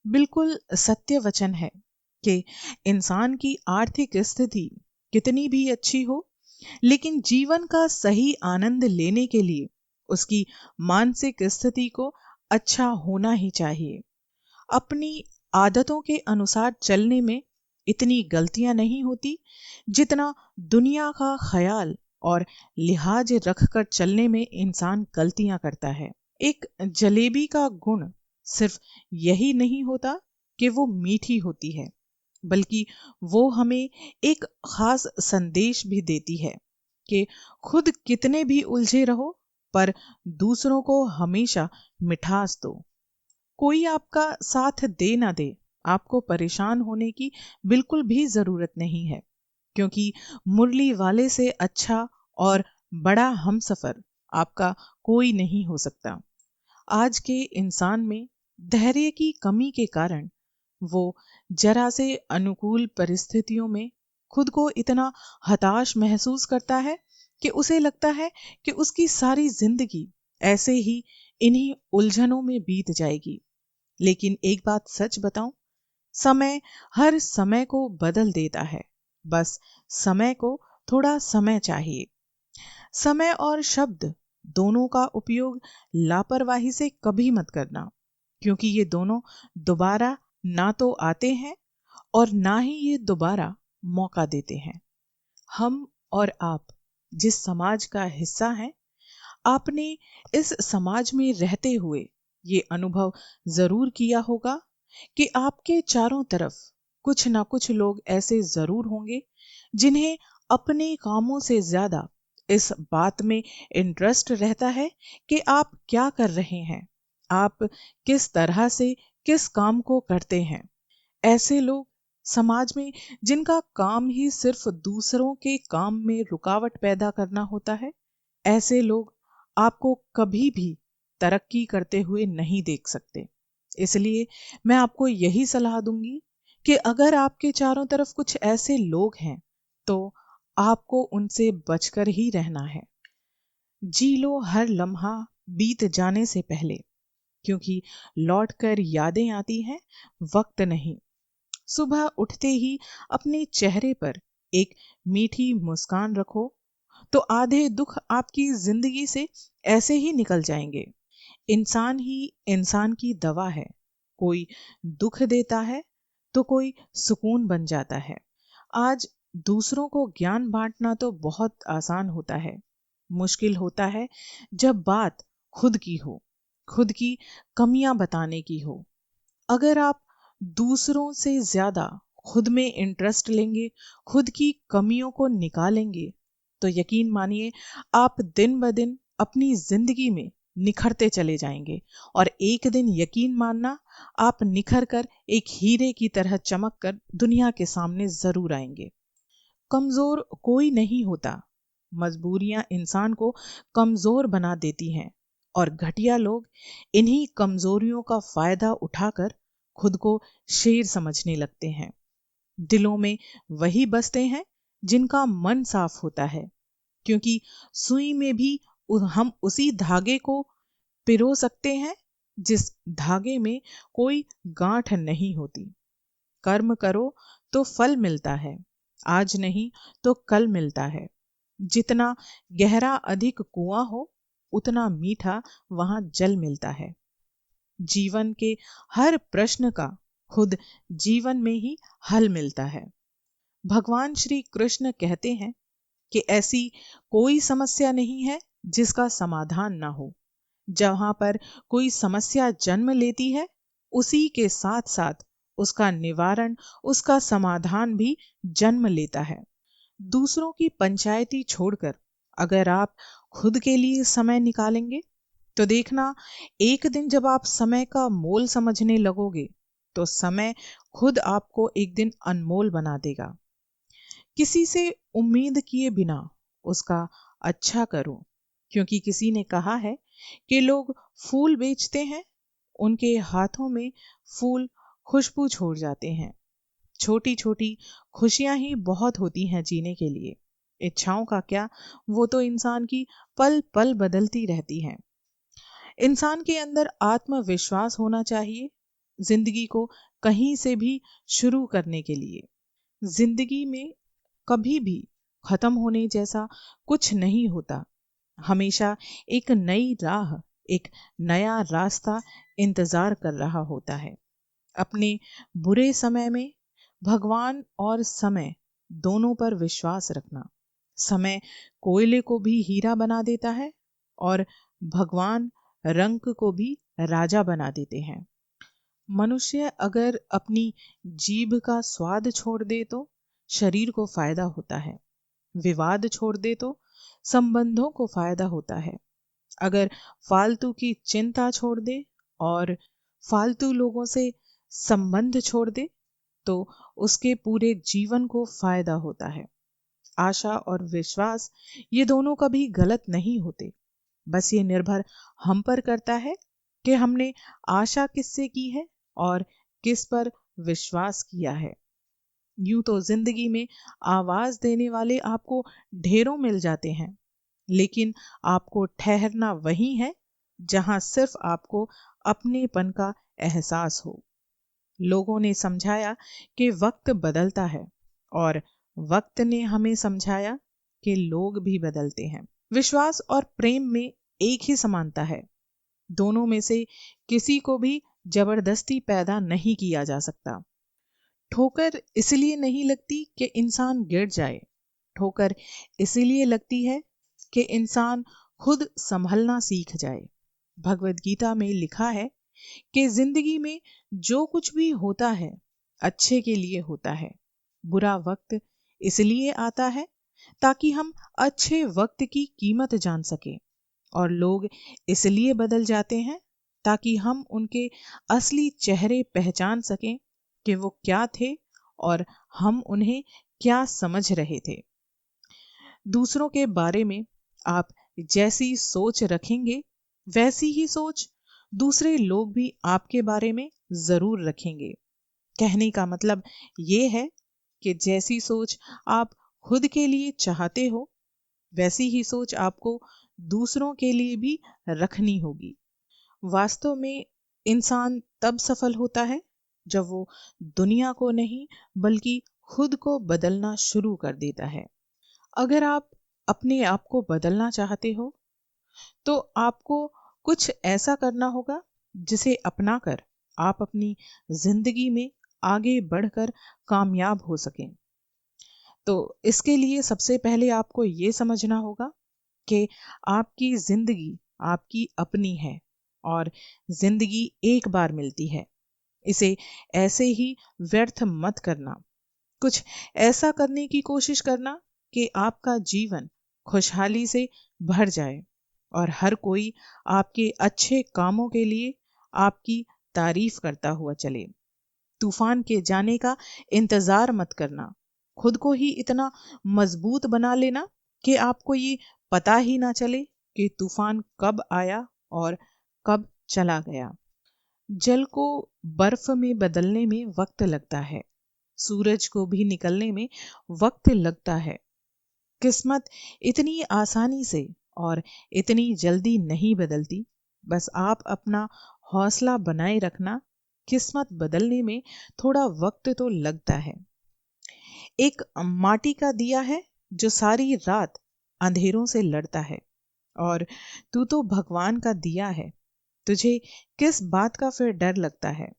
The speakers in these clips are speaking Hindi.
बिल्कुल सत्य वचन है कि इंसान की आर्थिक स्थिति कितनी भी अच्छी हो, लेकिन जीवन का सही आनंद लेने के लिए उसकी मानसिक स्थिति को अच्छा होना ही चाहिए। अपनी आदतों के अनुसार चलने में इतनी गलतियां नहीं होती जितना दुनिया का ख्याल और लिहाज रखकर चलने में इंसान गलतियां करता है। एक जलेबी का गुण सिर्फ यही नहीं होता कि वो मीठी होती है, बल्कि वो हमें एक खास संदेश भी देती है कि खुद कितने भी उलझे रहो, पर दूसरों को हमेशा मिठास दो। कोई आपका साथ दे ना दे, आपको परेशान होने की बिल्कुल भी जरूरत नहीं है, क्योंकि मुरली वाले से अच्छा और बड़ा हमसफर आपका कोई नहीं हो सकता। आज के इंसान में धैर्य की कमी के कारण वो जरा से अनुकूल परिस्थितियों में खुद को इतना हताश महसूस करता है कि उसे लगता है कि उसकी सारी जिंदगी ऐसे ही इन्हीं उलझनों में बीत जाएगी। लेकिन एक बात सच बताऊं, समय हर समय को बदल देता है। बस समय को थोड़ा समय चाहिए। समय और शब्द दोनों का उपयोग लापरवाही से कभी मत करना, क्योंकि ये दोनों दोबारा ना तो आते हैं और ना ही ये दोबारा मौका देते हैं। हम और आप जिस समाज का हिस्सा हैं, आपने इस समाज में रहते हुए ये अनुभव जरूर किया होगा कि आपके चारों तरफ कुछ ना कुछ लोग ऐसे जरूर होंगे जिन्हें अपने कामों से ज्यादा इस बात में इंटरेस्ट रहता है कि आप क्या कर रहे हैं, आप किस तरह से किस काम को करते हैं। ऐसे लोग समाज में जिनका काम ही सिर्फ दूसरों के काम में रुकावट पैदा करना होता है, ऐसे लोग आपको कभी भी तरक्की करते हुए नहीं देख सकते। इसलिए मैं आपको यही सलाह दूंगी कि अगर आपके चारों तरफ कुछ ऐसे लोग हैं तो आपको उनसे बचकर ही रहना है। जी लो हर लम्हा बीत जाने से पहले, क्योंकि लौट कर यादें आती हैं, वक्त नहीं। सुबह उठते ही अपने चेहरे पर एक मीठी मुस्कान रखो, तो आधे दुख आपकी जिंदगी से ऐसे ही निकल जाएंगे। इंसान ही इंसान की दवा है। कोई दुख देता है तो कोई सुकून बन जाता है। आज दूसरों को ज्ञान बांटना तो बहुत आसान होता है, मुश्किल होता है जब बात खुद की हो, खुद की कमियां बताने की हो। अगर आप दूसरों से ज्यादा खुद में इंटरेस्ट लेंगे, खुद की कमियों को निकालेंगे, तो यकीन मानिए आप दिन ब दिन अपनी जिंदगी में निखरते चले जाएंगे। और एक दिन यकीन मानना, आप निखर कर एक हीरे की तरह चमक कर दुनिया के सामने जरूर आएंगे। कमजोर कोई नहीं होता, मजबूरियां इंसान को कमजोर बना देती हैं, और घटिया लोग इन्हीं कमजोरियों का फायदा उठाकर खुद को शेर समझने लगते हैं। दिलों में वही बसते हैं जिनका मन साफ होता है, क्योंकि सुई में भी हम उसी धागे को पिरो सकते हैं जिस धागे में कोई गांठ नहीं होती। कर्म करो तो फल मिलता है, आज नहीं तो कल मिलता है। जितना गहरा अधिक कुआं हो, उतना मीठा वहां जल मिलता है। जीवन के हर प्रश्न का खुद जीवन में ही हल मिलता है। भगवान श्री कृष्ण कहते हैं कि ऐसी कोई समस्या नहीं है जिसका समाधान ना हो। जहां पर कोई समस्या जन्म लेती है, उसी के साथ साथ उसका निवारण, उसका समाधान भी जन्म लेता है। दूसरों की पंचायती छोड़कर अगर आप खुद के लिए समय निकालेंगे, तो देखना, एक दिन जब आप समय का मोल समझने लगोगे, तो समय खुद आपको एक दिन अनमोल बना देगा। किसी से उम्मीद किए बिना उसका अच्छा करो, क्योंकि किसी ने कहा है कि लोग फूल बेचते हैं, उनके हाथों में फूल खुशबू छोड़ जाते हैं। छोटी छोटी खुशियां ही बहुत होती हैं जीने के लिए। इच्छाओं का क्या, वो तो इंसान की पल पल बदलती रहती हैं। इंसान के अंदर आत्मविश्वास होना चाहिए, जिंदगी को कहीं से भी शुरू करने के लिए। जिंदगी में कभी भी खत्म होने जैसा कुछ नहीं होता। हमेशा एक नई राह, एक नया रास्ता इंतजार कर रहा होता है। अपने बुरे समय में भगवान और समय दोनों पर विश्वास रखना। समय कोयले को भी हीरा बना देता है और भगवान रंक को भी राजा बना देते हैं। मनुष्य अगर अपनी जीभ का स्वाद छोड़ दे तो शरीर को फायदा होता है। विवाद छोड़ दे तो संबंधों को फायदा होता है। अगर फालतू की चिंता छोड़ दे और फालतू लोगों से संबंध छोड़ दे तो उसके पूरे जीवन को फायदा होता है। आशा और विश्वास ये दोनों कभी गलत नहीं होते। बस ये निर्भर हम पर करता है कि हमने आशा किससे की है और किस पर विश्वास किया है। यूं तो जिंदगी में आवाज देने वाले आपको ढेरों मिल जाते हैं, लेकिन आपको ठहरना वही है जहां सिर्फ आपको अपनेपन का एहसास हो। लोगों ने समझाया कि वक्त बदलता है और वक्त ने हमें समझाया कि लोग भी बदलते हैं। विश्वास और प्रेम में एक ही समानता है। दोनों में से किसी को भी जबरदस्ती पैदा नहीं किया जा सकता। ठोकर इसलिए नहीं लगती कि इंसान गिर जाए। ठोकर इसलिए लगती है कि इंसान खुद संभलना सीख जाए। भगवत गीता में लिखा है कि जिंदगी में जो कुछ भी होता है अच्छे के लिए होता है। बुरा वक्त इसलिए आता है ताकि हम अच्छे वक्त की कीमत जान सकें, और लोग इसलिए बदल जाते हैं ताकि हम उनके असली चेहरे पहचान सकें कि वो क्या थे और हम उन्हें क्या समझ रहे थे। दूसरों के बारे में आप जैसी सोच रखेंगे वैसी ही सोच दूसरे लोग भी आपके बारे में जरूर रखेंगे। कहने का मतलब ये है कि जैसी सोच आप खुद के लिए चाहते हो वैसी ही सोच आपको दूसरों के लिए भी रखनी होगी। वास्तव में इंसान तब सफल होता है जब वो दुनिया को नहीं बल्कि खुद को बदलना शुरू कर देता है। अगर आप अपने आप को बदलना चाहते हो तो आपको कुछ ऐसा करना होगा जिसे अपनाकर आप अपनी जिंदगी में आगे बढ़कर कामयाब हो सकें। तो इसके लिए सबसे पहले आपको ये समझना होगा कि आपकी जिंदगी आपकी अपनी है और जिंदगी एक बार मिलती है। इसे ऐसे ही व्यर्थ मत करना। कुछ ऐसा करने की कोशिश करना कि आपका जीवन खुशहाली से भर जाए और हर कोई आपके अच्छे कामों के लिए आपकी तारीफ करता हुआ चले। तूफान के जाने का इंतजार मत करना। खुद को ही इतना मजबूत बना लेना कि आपको ये पता ही ना चले कि तूफान कब आया और कब चला गया। जल को बर्फ में बदलने में वक्त लगता है। सूरज को भी निकलने में वक्त लगता है। किस्मत इतनी आसानी से और इतनी जल्दी नहीं बदलती। बस आप अपना हौसला बनाए रखना। किस्मत बदलने में थोड़ा वक्त तो लगता है। एक माटी का दिया है जो सारी रात अंधेरों से लड़ता है, और तू तो भगवान का दिया है। तुझे किस बात का फिर डर लगता है?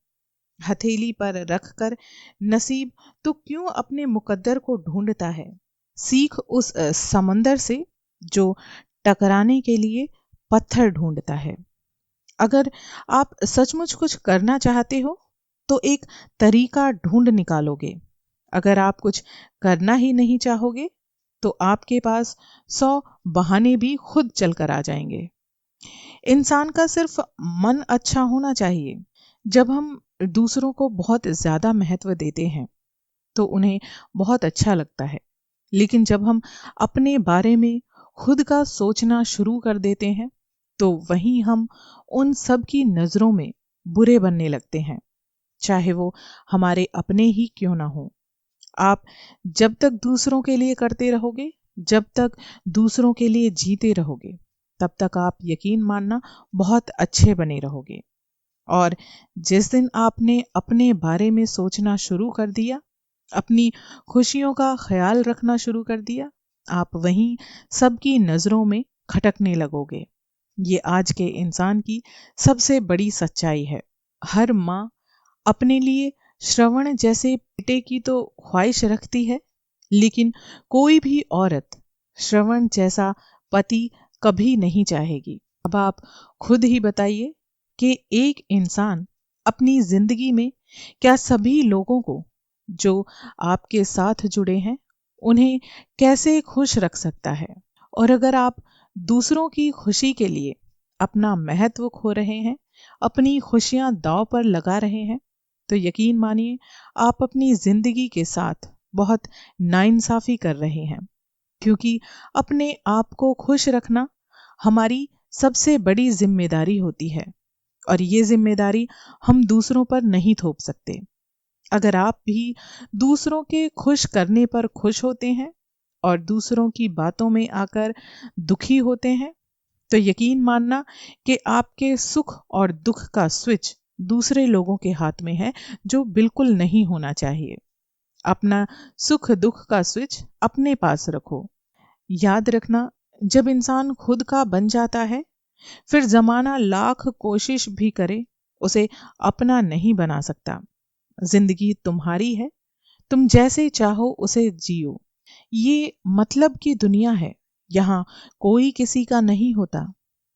हथेली पर रखकर नसीब तो क्यों अपने मुकद्दर को ढूंढता है? सीख उस समंदर से जो टकराने के लिए पत्थर ढूंढता है। अगर आप सचमुच कुछ करना चाहते हो तो एक तरीका ढूंढ निकालोगे। अगर आप कुछ करना ही नहीं चाहोगे तो आपके पास 100 बहाने भी खुद चलकर आ जाएंगे। इंसान का सिर्फ मन अच्छा होना चाहिए। जब हम दूसरों को बहुत ज्यादा महत्व देते हैं तो उन्हें बहुत अच्छा लगता है, लेकिन जब हम अपने बारे में खुद का सोचना शुरू कर देते हैं तो वहीं हम उन सब की नजरों में बुरे बनने लगते हैं, चाहे वो हमारे अपने ही क्यों ना हो। आप जब तक दूसरों के लिए करते रहोगे, जब तक दूसरों के लिए जीते रहोगे, तब तक आप यकीन मानना बहुत अच्छे बने रहोगे। और जिस दिन आपने अपने बारे में सोचना शुरू कर दिया, अपनी खुशियों का ख्याल रखना शुरू कर दिया, आप वहीं सबकी नजरों में खटकने लगोगे। ये आज के इंसान की सबसे बड़ी सच्चाई है। हर माँ अपने लिए श्रवण जैसे बेटे की तो ख्वाहिश रखती है, लेकिन कोई भी औरत श्रवण जैसा पति कभी नहीं चाहेगी। अब आप खुद ही बताइए कि एक इंसान अपनी जिंदगी में क्या सभी लोगों को जो आपके साथ जुड़े हैं उन्हें कैसे खुश रख सकता है? और अगर आप दूसरों की खुशी के लिए अपना महत्व खो रहे हैं, अपनी खुशियां दांव पर लगा रहे हैं, तो यकीन मानिए आप अपनी जिंदगी के साथ बहुत नाइंसाफी कर रहे हैं। क्योंकि अपने आप को खुश रखना हमारी सबसे बड़ी जिम्मेदारी होती है, और ये जिम्मेदारी हम दूसरों पर नहीं थोप सकते। अगर आप भी दूसरों के खुश करने पर खुश होते हैं और दूसरों की बातों में आकर दुखी होते हैं, तो यकीन मानना कि आपके सुख और दुख का स्विच दूसरे लोगों के हाथ में है, जो बिल्कुल नहीं होना चाहिए। अपना सुख दुख का स्विच अपने पास रखो। याद रखना, जब इंसान खुद का बन जाता है, फिर जमाना लाख कोशिश भी करे उसे अपना नहीं बना सकता। जिंदगी तुम्हारी है, तुम जैसे चाहो उसे जियो। ये मतलब की दुनिया है, यहाँ कोई किसी का नहीं होता।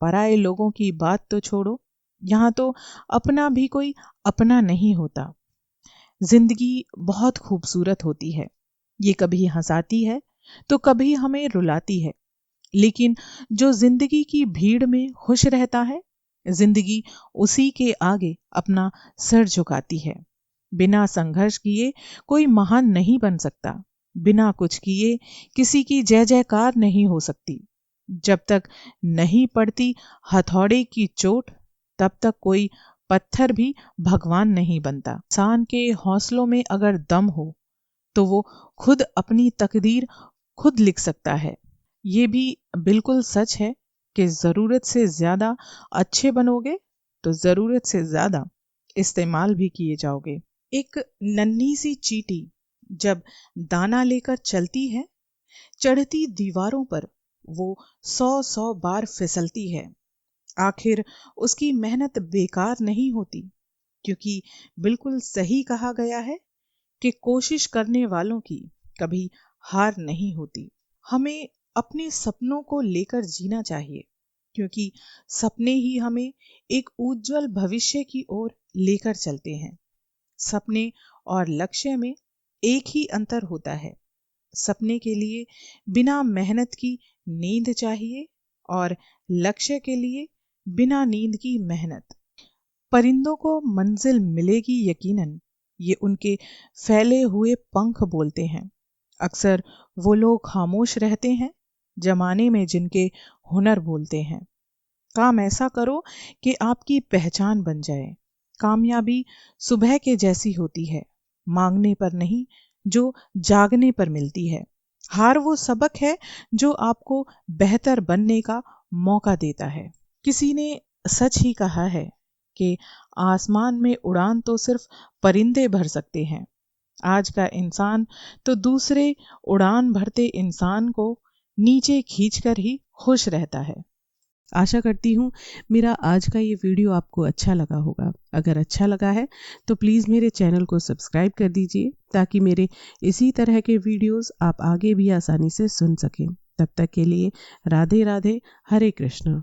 पराए लोगों की बात तो छोड़ो, यहाँ तो अपना भी कोई अपना नहीं होता। जिंदगी बहुत खूबसूरत होती है, ये कभी हंसाती है तो कभी हमें रुलाती है, लेकिन जो जिंदगी की भीड़ में खुश रहता है, जिंदगी उसी के आगे अपना सर झुकाती है। बिना संघर्ष किए कोई महान नहीं बन सकता, बिना कुछ किए किसी की जय जयकार नहीं हो सकती। जब तक नहीं पड़ती हथौड़े की चोट, तब तक कोई पत्थर भी भगवान नहीं बनता। इंसान के हौसलों में अगर दम हो तो वो खुद अपनी तकदीर खुद लिख सकता है। ये भी बिल्कुल सच है कि जरूरत से ज्यादा अच्छे बनोगे तो जरूरत से ज्यादा इस्तेमाल भी किए जाओगे। एक नन्ही सी चींटी जब दाना लेकर चलती है, चढ़ती दीवारों पर वो 100 बार फिसलती है। आखिर उसकी मेहनत बेकार नहीं होती, क्योंकि बिल्कुल सही कहा गया है कि कोशिश करने वालों की कभी हार नहीं होती। हमें अपने सपनों को लेकर जीना चाहिए, क्योंकि सपने ही हमें एक उज्जवल भविष्य की ओर लेकर चलते हैं। सपने और लक्ष्य में एक ही अंतर होता है। सपने के लिए बिना मेहनत की नींद चाहिए, और लक्ष्य के लिए बिना नींद की मेहनत। परिंदों को मंजिल मिलेगी यकीनन, ये उनके फैले हुए पंख बोलते हैं। अक्सर वो लोग खामोश रहते हैं जमाने में जिनके हुनर बोलते हैं। काम ऐसा करो कि आपकी पहचान बन जाए। कामयाबी सुबह के जैसी होती है, मांगने पर नहीं, जो जागने पर मिलती है। हार वो सबक है जो आपको बेहतर बनने का मौका देता है। किसी ने सच ही कहा है कि आसमान में उड़ान तो सिर्फ परिंदे भर सकते हैं। आज का इंसान तो दूसरे उड़ान भरते इंसान को नीचे खींचकर ही खुश रहता है। आशा करती हूँ मेरा आज का ये वीडियो आपको अच्छा लगा होगा। अगर अच्छा लगा है तो प्लीज़ मेरे चैनल को सब्सक्राइब कर दीजिए, ताकि मेरे इसी तरह के वीडियोस आप आगे भी आसानी से सुन सकें। तब तक के लिए राधे राधे, हरे कृष्ण।